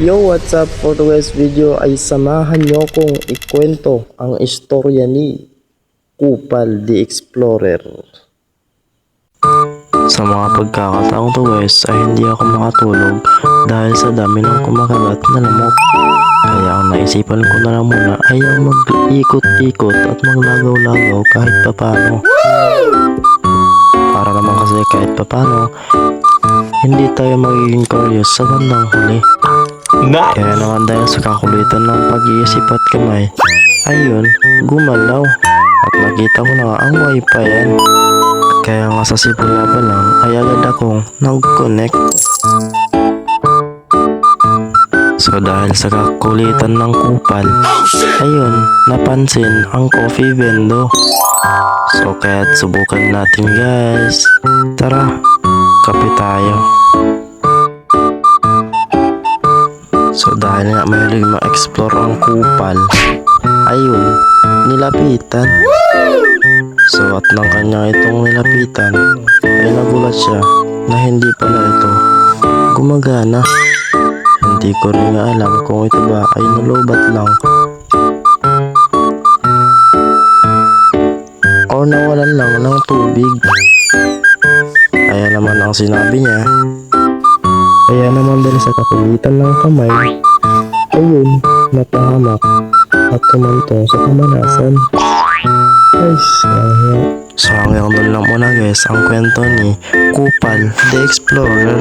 Yo, what's up? For today's video ay samahan nyo kong ikwento ang istorya ni Kupal the Explorer. Sa mga pagkakataong to guys ay hindi ako makatulog dahil sa dami ng kumakalat na lamok. Kaya ang naisipan ko na lang muna ay ang mag-ikot-ikot at maglagaw-lagaw kahit papano. Para naman kasi kahit papano, hindi tayo magiging curious sa bandang huli. Kaya naman dahil sa kakulitan ng pag-iisip at kamay, ayun, gumalaw. At nakita ko na ang wifi yan. Kaya nga sa simula pa lang ay agad akong nag-connect. So dahil sa kakulitan ng kupal, ayun, napansin ang coffee vendo. So kaya't subukan natin guys. Tara, kape tayo. So dahil nga mahilig ma-explore ang kupal, ayun, nilapitan. So at nang kanya itong nilapitan, ay nagulat siya na hindi pala ito gumagana. Hindi ko rin nga alam kung ito ba ay nalubat lang o nawalan lang ng tubig. Kaya naman ang sinabi niya, kaya naman dahil sa kakulitan ng kamay, ayun, napahamak at tumantong sa kamalasan. Ay, sayang. So hanggang doon lang muna guys ang kwento ni Kupal the Explorer.